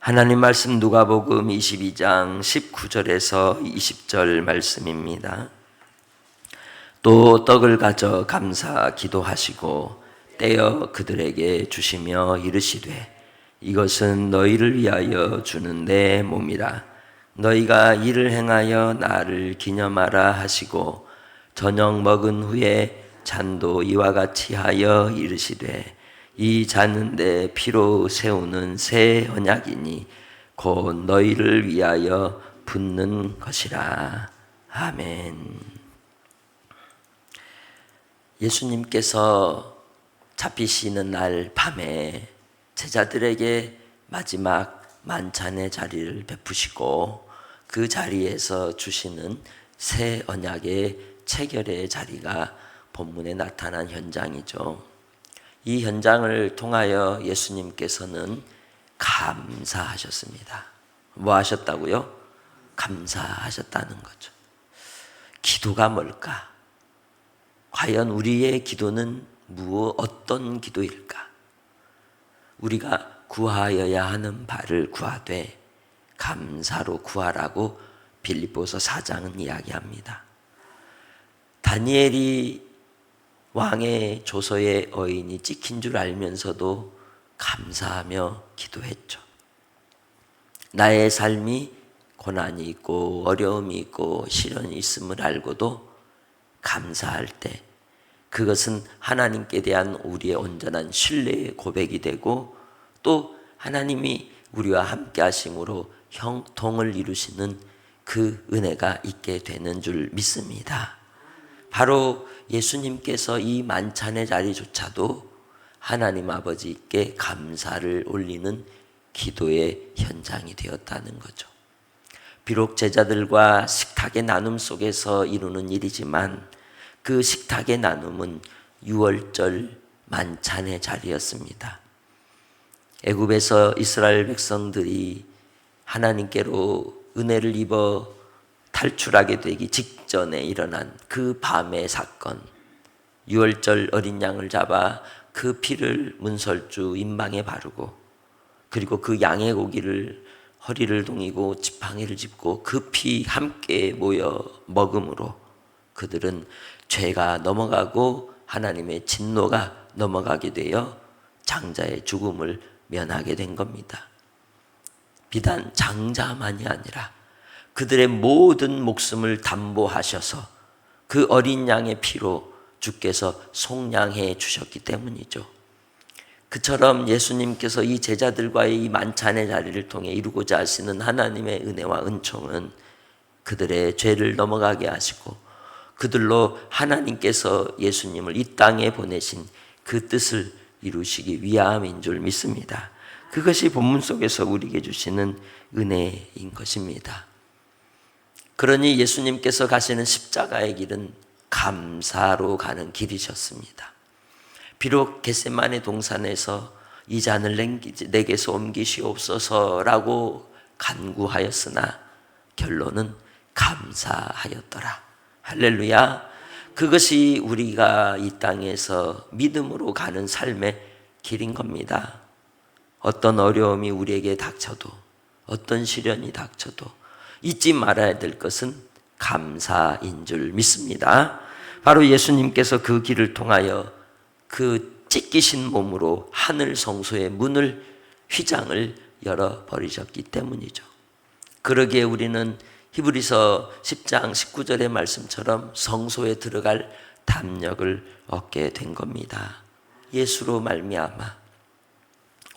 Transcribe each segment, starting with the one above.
하나님 말씀 누가복음 22장 19절에서 20절 말씀입니다. 또 떡을 가져 감사 기도하시고 떼어 그들에게 주시며 이르시되 이것은 너희를 위하여 주는 내 몸이라. 너희가 이를 행하여 나를 기념하라 하시고 저녁 먹은 후에 잔도 이와 같이 하여 이르시되 이 잔은 내 피로 세우는 새 언약이니 곧 너희를 위하여 붓는 것이라. 아멘. 예수님께서 잡히시는 날 밤에 제자들에게 마지막 만찬의 자리를 베푸시고 그 자리에서 주시는 새 언약의 체결의 자리가 본문에 나타난 현장이죠. 이 현장을 통하여 예수님께서는 감사하셨습니다. 뭐 하셨다고요? 감사하셨다는 거죠. 기도가 뭘까? 과연 우리의 기도는 어떤 기도일까? 우리가 구하여야 하는 바를 구하되 감사로 구하라고 빌립보서 4장은 이야기합니다. 다니엘이 왕의 조서의 어인이 찍힌 줄 알면서도 감사하며 기도했죠. 나의 삶이 고난이 있고 어려움이 있고 시련이 있음을 알고도 감사할 때 그것은 하나님께 대한 우리의 온전한 신뢰의 고백이 되고 또 하나님이 우리와 함께 하심으로 형통을 이루시는 그 은혜가 있게 되는 줄 믿습니다. 바로 예수님께서 이 만찬의 자리조차도 하나님 아버지께 감사를 올리는 기도의 현장이 되었다는 거죠. 비록 제자들과 식탁의 나눔 속에서 이루는 일이지만 그 식탁의 나눔은 유월절 만찬의 자리였습니다. 애굽에서 이스라엘 백성들이 하나님께로 은혜를 입어 탈출하게 되기 직전에 일어난 그 밤의 사건, 유월절 어린 양을 잡아 그 피를 문설주 임방에 바르고 그리고 그 양의 고기를 허리를 동이고 지팡이를 짚고 그 피 함께 모여 먹음으로 그들은 죄가 넘어가고 하나님의 진노가 넘어가게 되어 장자의 죽음을 면하게 된 겁니다. 비단 장자만이 아니라 그들의 모든 목숨을 담보하셔서 그 어린 양의 피로 주께서 속량해 주셨기 때문이죠. 그처럼 예수님께서 이 제자들과의 이 만찬의 자리를 통해 이루고자 하시는 하나님의 은혜와 은총은 그들의 죄를 넘어가게 하시고 그들로 하나님께서 예수님을 이 땅에 보내신 그 뜻을 이루시기 위함인 줄 믿습니다. 그것이 본문 속에서 우리에게 주시는 은혜인 것입니다. 그러니 예수님께서 가시는 십자가의 길은 감사로 가는 길이셨습니다. 비록 겟세마네 동산에서 이 잔을 내게서 옮기시옵소서라고 간구하였으나 결론은 감사하였더라. 할렐루야. 그것이 우리가 이 땅에서 믿음으로 가는 삶의 길인 겁니다. 어떤 어려움이 우리에게 닥쳐도 어떤 시련이 닥쳐도 잊지 말아야 될 것은 감사인 줄 믿습니다. 바로 예수님께서 그 길을 통하여 그 찢기신 몸으로 하늘 성소의 문을 휘장을 열어버리셨기 때문이죠. 그러기에 우리는 히브리서 10장 19절의 말씀처럼 성소에 들어갈 담력을 얻게 된 겁니다. 예수로 말미암아.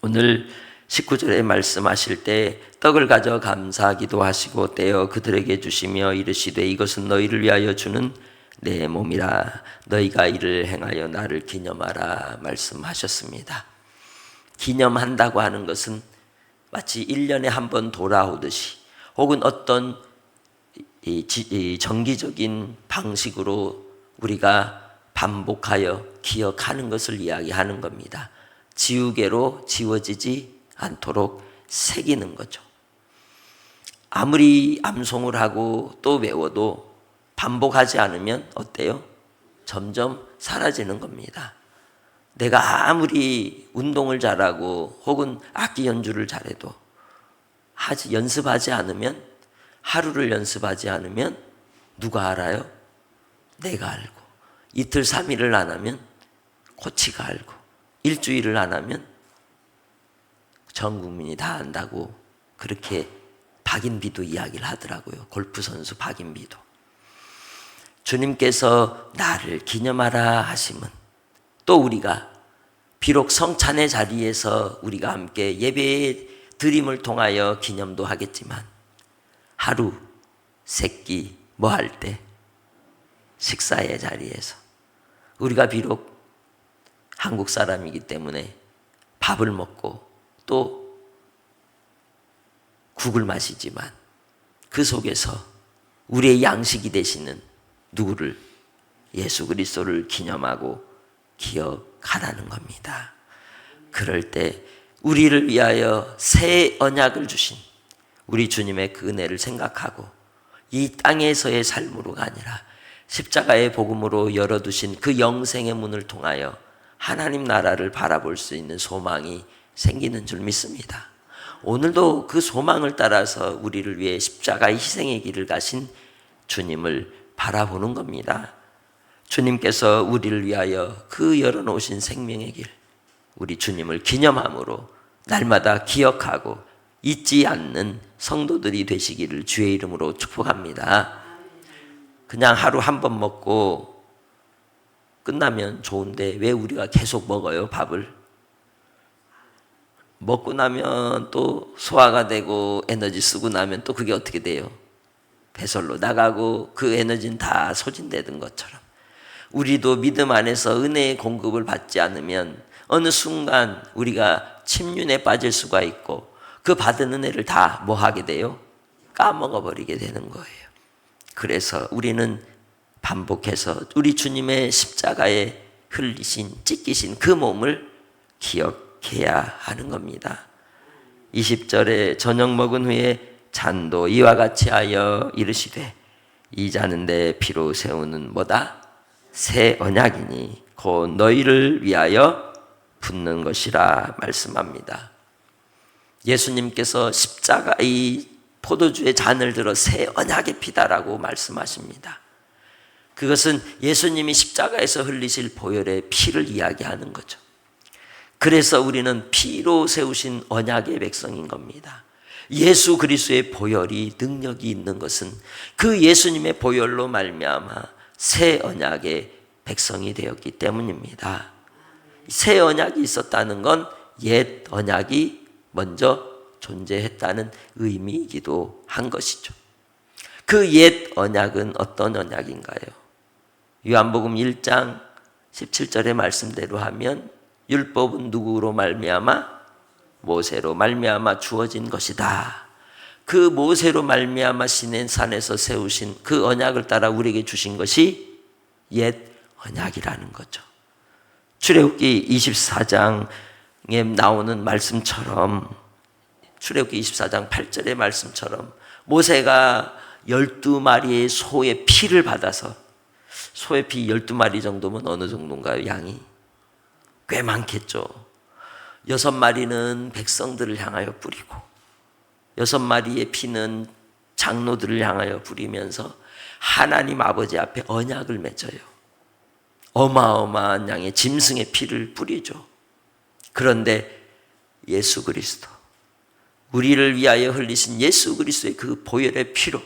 오늘 19절에 말씀하실 때 떡을 가져 감사하기도 하시고 떼어 그들에게 주시며 이르시되 이것은 너희를 위하여 주는 내 몸이라. 너희가 이를 행하여 나를 기념하라 말씀하셨습니다. 기념한다고 하는 것은 마치 1년에 한 번 돌아오듯이 혹은 어떤 정기적인 방식으로 우리가 반복하여 기억하는 것을 이야기하는 겁니다. 지우개로 지워지지 않도록 새기는 거죠. 아무리 암송을 하고 또 외워도 반복하지 않으면 어때요? 점점 사라지는 겁니다. 내가 아무리 운동을 잘하고 혹은 악기 연주를 잘해도 연습하지 않으면, 하루를 연습하지 않으면 누가 알아요? 내가 알고. 이틀 3일을 안 하면 코치가 알고, 일주일을 안 하면 전 국민이 다 안다고 그렇게 박인비도 이야기를 하더라고요. 골프 선수 박인비도. 주님께서 나를 기념하라 하심은 또 우리가 비록 성찬의 자리에서 우리가 함께 예배의 드림을 통하여 기념도 하겠지만 하루, 세끼 뭐 할 때 식사의 자리에서 우리가 비록 한국 사람이기 때문에 밥을 먹고 또 국을 마시지만 그 속에서 우리의 양식이 되시는 누구를? 예수 그리스도를 기념하고 기억하라는 겁니다. 그럴 때 우리를 위하여 새 언약을 주신 우리 주님의 그 은혜를 생각하고 이 땅에서의 삶으로가 아니라 십자가의 복음으로 열어두신 그 영생의 문을 통하여 하나님 나라를 바라볼 수 있는 소망이 생기는 줄 믿습니다. 오늘도 그 소망을 따라서 우리를 위해 십자가의 희생의 길을 가신 주님을 바라보는 겁니다. 주님께서 우리를 위하여 그 열어놓으신 생명의 길, 우리 주님을 기념함으로 날마다 기억하고 잊지 않는 성도들이 되시기를 주의 이름으로 축복합니다. 그냥 하루 한 번 먹고 끝나면 좋은데 왜 우리가 계속 먹어요, 밥을? 먹고 나면 또 소화가 되고 에너지 쓰고 나면 또 그게 어떻게 돼요? 배설로 나가고 그 에너지는 다 소진되는 것처럼 우리도 믿음 안에서 은혜의 공급을 받지 않으면 어느 순간 우리가 침륜에 빠질 수가 있고 그 받은 은혜를 다 뭐 하게 돼요? 까먹어버리게 되는 거예요. 그래서 우리는 반복해서 우리 주님의 십자가에 흘리신 찢기신 그 몸을 기억해야 하는 겁니다. 20절에 저녁 먹은 후에 잔도 이와 같이 하여 이르시되 이 잔은 내 피로 세우는 뭐다? 새 언약이니 곧 너희를 위하여 붓는 것이라 말씀합니다. 예수님께서 십자가의 포도주의 잔을 들어 새 언약의 피다라고 말씀하십니다. 그것은 예수님이 십자가에서 흘리실 보혈의 피를 이야기하는 거죠. 그래서 우리는 피로 세우신 언약의 백성인 겁니다. 예수 그리스도의 보혈이 능력이 있는 것은 그 예수님의 보혈로 말미암아 새 언약의 백성이 되었기 때문입니다. 새 언약이 있었다는 건 옛 언약이 먼저 존재했다는 의미이기도 한 것이죠. 그 옛 언약은 어떤 언약인가요? 요한복음 1장 17절의 말씀대로 하면 율법은 누구로 말미암아? 모세로 말미암아 주어진 것이다. 그 모세로 말미암아 시내산에서 세우신 그 언약을 따라 우리에게 주신 것이 옛 언약이라는 거죠. 출애굽기 24장에 나오는 말씀처럼, 출애굽기 24장 8절의 말씀처럼 모세가 12마리의 소의 피를 받아서, 소의 피 12마리 정도면 어느 정도인가요? 양이 꽤 많겠죠. 6마리는 백성들을 향하여 뿌리고 6마리의 피는 장로들을 향하여 뿌리면서 하나님 아버지 앞에 언약을 맺어요. 어마어마한 양의 짐승의 피를 뿌리죠. 그런데 예수 그리스도, 우리를 위하여 흘리신 예수 그리스도의 그 보혈의 피로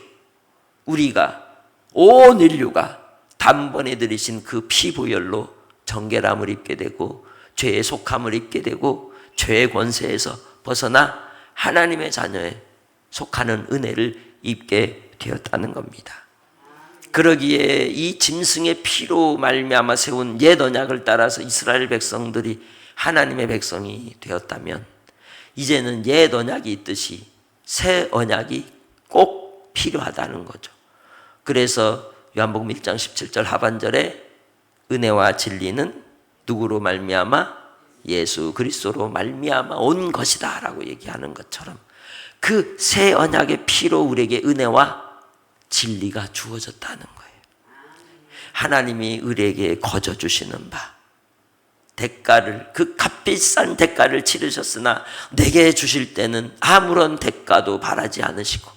우리가, 온 인류가 단번에 들이신 그 피 보혈로 정결함을 입게 되고 죄의 속함을 입게 되고 죄의 권세에서 벗어나 하나님의 자녀에 속하는 은혜를 입게 되었다는 겁니다. 그러기에 이 짐승의 피로 말미암아 세운 옛 언약을 따라서 이스라엘 백성들이 하나님의 백성이 되었다면 이제는 옛 언약이 있듯이 새 언약이 꼭 필요하다는 거죠. 그래서 요한복음 1장 17절 하반절에 은혜와 진리는 누구로 말미암아? 예수 그리스도로 말미암아 온 것이다 라고 얘기하는 것처럼 그 새 언약의 피로 우리에게 은혜와 진리가 주어졌다는 거예요. 하나님이 우리에게 거저 주시는 바, 대가를, 그 값비싼 대가를 치르셨으나 내게 주실 때는 아무런 대가도 바라지 않으시고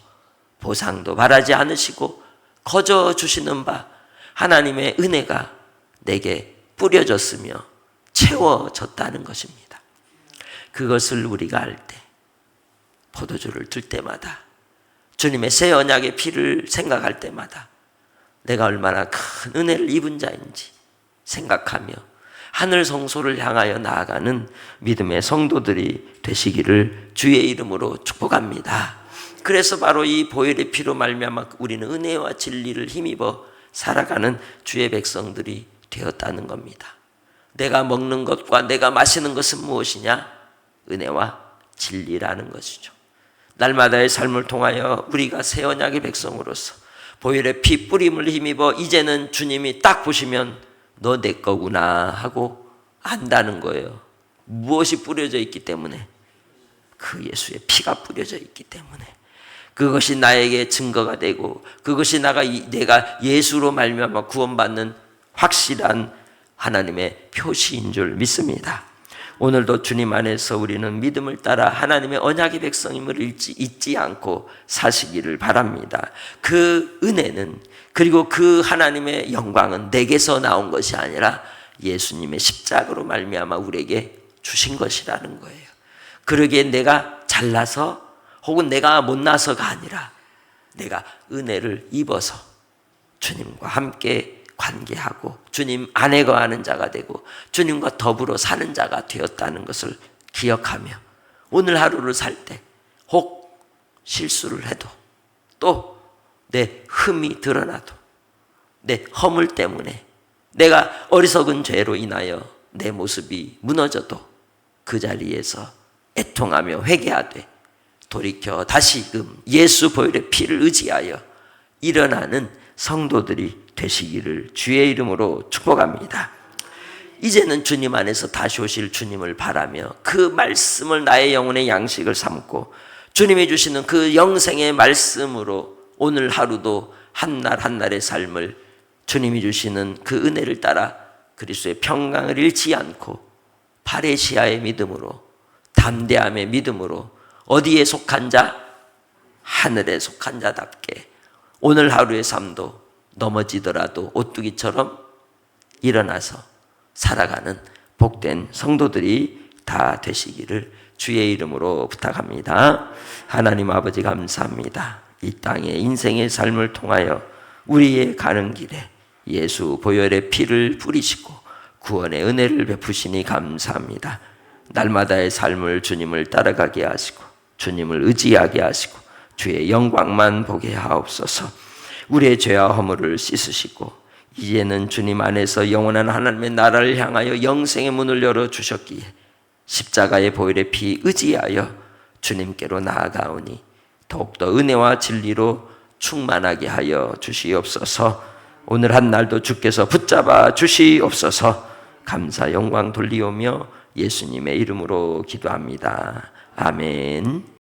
보상도 바라지 않으시고 거저 주시는 바 하나님의 은혜가 내게 뿌려졌으며 채워졌다는 것입니다. 그것을 우리가 알 때, 포도주를 들 때마다, 주님의 새 언약의 피를 생각할 때마다 내가 얼마나 큰 은혜를 입은 자인지 생각하며 하늘 성소를 향하여 나아가는 믿음의 성도들이 되시기를 주의 이름으로 축복합니다. 그래서 바로 이 보혈의 피로 말미암아 우리는 은혜와 진리를 힘입어 살아가는 주의 백성들이 되었다는 겁니다. 내가 먹는 것과 내가 마시는 것은 무엇이냐? 은혜와 진리라는 것이죠. 날마다의 삶을 통하여 우리가 새 언약의 백성으로서 보혈의 피 뿌림을 힘입어 이제는 주님이 딱 보시면 너 내 거구나 하고 안다는 거예요. 무엇이 뿌려져 있기 때문에? 그 예수의 피가 뿌려져 있기 때문에. 그것이 나에게 증거가 되고 그것이 내가 예수로 말미암아 구원받는 확실한 하나님의 표시인 줄 믿습니다. 오늘도 주님 안에서 우리는 믿음을 따라 하나님의 언약의 백성임을 잊지 않고 사시기를 바랍니다. 그 은혜는, 그리고 그 하나님의 영광은 내게서 나온 것이 아니라 예수님의 십자가로 말미암아 우리에게 주신 것이라는 거예요. 그러기에 내가 잘나서 혹은 내가 못나서가 아니라 내가 은혜를 입어서 주님과 함께 관계하고 주님 안에 거하는 자가 되고 주님과 더불어 사는 자가 되었다는 것을 기억하며 오늘 하루를 살 때 혹 실수를 해도 또 내 흠이 드러나도 내 허물 때문에 내가 어리석은 죄로 인하여 내 모습이 무너져도 그 자리에서 애통하며 회개하되 돌이켜 다시금 예수 보혈의 피를 의지하여 일어나는 성도들이 되시기를 주의 이름으로 축복합니다. 이제는 주님 안에서 다시 오실 주님을 바라며 그 말씀을 나의 영혼의 양식을 삼고 주님이 주시는 그 영생의 말씀으로 오늘 하루도 한날 한날의 삶을 주님이 주시는 그 은혜를 따라 그리스도의 평강을 잃지 않고 파레시아의 믿음으로, 담대함의 믿음으로, 어디에 속한 자? 하늘에 속한 자답게 오늘 하루의 삶도 넘어지더라도 오뚜기처럼 일어나서 살아가는 복된 성도들이 다 되시기를 주의 이름으로 부탁합니다. 하나님 아버지 감사합니다. 이 땅의 인생의 삶을 통하여 우리의 가는 길에 예수 보혈의 피를 뿌리시고 구원의 은혜를 베푸시니 감사합니다. 날마다의 삶을 주님을 따라가게 하시고 주님을 의지하게 하시고 주의 영광만 보게 하옵소서. 우리의 죄와 허물을 씻으시고 이제는 주님 안에서 영원한 하나님의 나라를 향하여 영생의 문을 열어주셨기에 십자가의 보혈의 피 의지하여 주님께로 나아가오니 더욱더 은혜와 진리로 충만하게 하여 주시옵소서. 오늘 한 날도 주께서 붙잡아 주시옵소서. 감사 영광 돌리오며 예수님의 이름으로 기도합니다. 아멘.